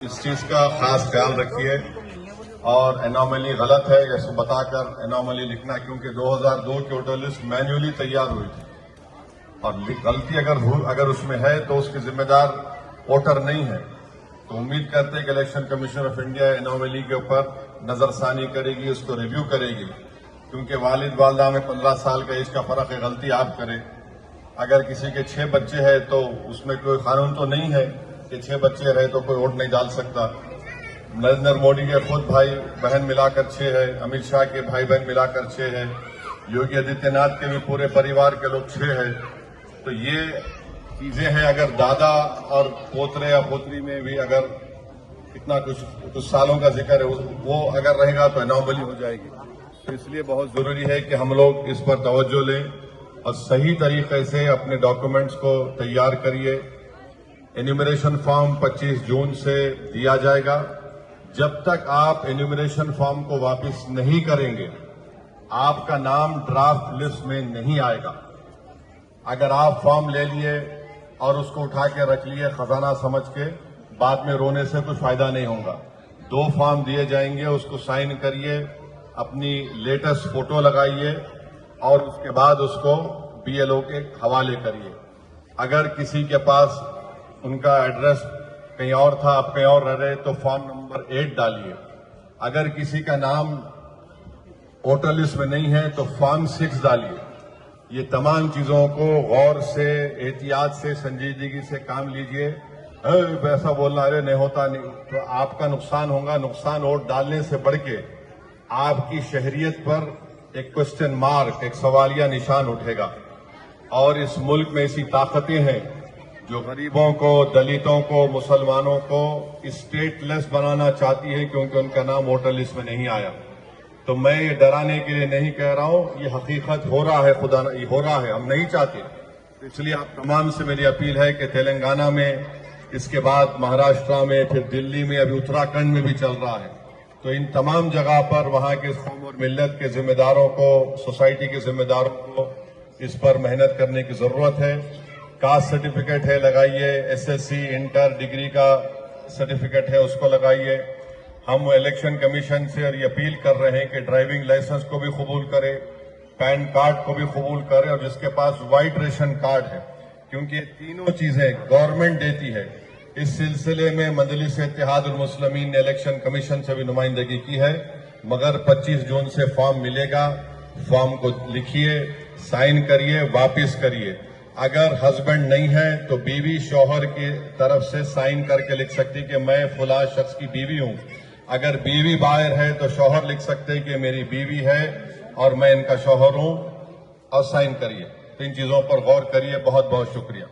اس چیز کا خاص خیال رکھیے اور انوملی غلط ہے اس کو بتا کر انوملی لکھنا، کیونکہ 2002 کی ووٹر لسٹ مینولی تیار ہوئی تھی اور غلطی اگر اس میں ہے تو اس کے ذمہ دار ووٹر نہیں ہے. تو امید کرتے ہیں کہ election commission of India anomaly کے اوپر نظر ثانی کرے گی، اس کو ریویو کرے گی، کیونکہ والد والدہ میں 15 سال کا ایج کا فرق ہے. غلطی آپ کریں. اگر کسی کے 6 بچے ہیں تو اس میں کوئی قانون تو نہیں ہے کہ 6 بچے رہے تو کوئی ووٹ نہیں ڈال سکتا. نریندر مودی کے خود بھائی بہن ملا کر 6 ہے، امت شاہ کے بھائی بہن ملا کر 6 ہے، یوگی آدتیہ ناتھ کے بھی پورے پریوار کے لوگ 6 ہے. تو یہ چیزیں ہیں. اگر دادا اور پوترے یا پوتری میں بھی اگر اتنا کچھ سالوں کا ذکر ہے وہ اگر رہے گا تو انوملی ہو جائے گی. تو اس لیے بہت ضروری ہے کہ ہم لوگ اس پر توجہ لیں اور صحیح طریقے سے اپنے ڈاکومنٹس کو تیار کریے. انیومریشن فارم 25 جون سے دیا جائے گا. جب تک آپ انیومریشن فارم کو واپس نہیں کریں گے آپ کا نام ڈرافٹ لسٹ میں نہیں آئے گا. اگر آپ فارم لے لیے اور اس کو اٹھا کے رکھ لیے خزانہ سمجھ کے، بعد میں رونے سے کچھ فائدہ نہیں ہوگا. 2 فارم دیے جائیں گے، اس کو سائن کریے، اپنی لیٹسٹ فوٹو لگائیے اور اس کے بعد اس کو BLO کے حوالے کریے. اگر کسی کے پاس ان کا ایڈریس کہیں اور تھا، آپ کہیں اور رہ رہے تو فارم نمبر 8 ڈالیے. اگر کسی کا نام ووٹر لسٹ میں نہیں ہے تو فارم 6 ڈالیے. یہ تمام چیزوں کو غور سے، احتیاط سے، سنجیدگی سے کام لیجئے. ایسا بولنا ارے نہیں ہوتا نہیں تو آپ کا نقصان ہوگا. نقصان ووٹ ڈالنے سے بڑھ کے آپ کی شہریت پر ایک کوسچن مارک، ایک سوالیہ نشان اٹھے گا. اور اس ملک میں ایسی طاقتیں ہیں جو غریبوں کو، دلتوں کو، مسلمانوں کو اسٹیٹ لیس بنانا چاہتی ہے کیونکہ ان کا نام ووٹر لسٹ میں نہیں آیا. تو میں یہ ڈرانے کے لیے نہیں کہہ رہا ہوں، یہ حقیقت ہو رہا ہے. خدا یہ ہو رہا ہے، ہم نہیں چاہتے. اس لیے آپ تمام سے میری اپیل ہے کہ تلنگانہ میں، اس کے بعد مہاراشٹرا میں، پھر دلی میں، ابھی اتراکھنڈ میں بھی چل رہا ہے. تو ان تمام جگہ پر وہاں کے قوم اور ملت کے ذمہ داروں کو، سوسائٹی کے ذمہ داروں کو اس پر محنت کرنے کی ضرورت ہے. کاسٹ سرٹیفکیٹ ہے لگائیے، SSC انٹر ڈگری کا سرٹیفکیٹ ہے اس کو لگائیے. ہم الیکشن کمیشن سے یہ اپیل کر رہے ہیں کہ ڈرائیونگ لائسنس کو بھی قبول کرے، پین کارڈ کو بھی قبول کرے، اور جس کے پاس وائٹ ریشن کارڈ ہے، کیونکہ یہ تینوں چیزیں گورنمنٹ دیتی ہے. اس سلسلے میں مجلس اتحاد المسلمین نے الیکشن کمیشن سے بھی نمائندگی کی ہے. مگر 25 جون سے فارم ملے گا. فارم کو لکھیے، سائن کریے، واپس کریے. اگر ہسبینڈ نہیں ہے تو بیوی شوہر کی طرف سے سائن کر کے لکھ سکتی کہ میں فلاں شخص کی بیوی ہوں. اگر بیوی باہر ہے تو شوہر لکھ سکتے کہ میری بیوی ہے اور میں ان کا شوہر ہوں، اور سائن کریے. تو ان چیزوں پر غور کریے. بہت بہت شکریہ.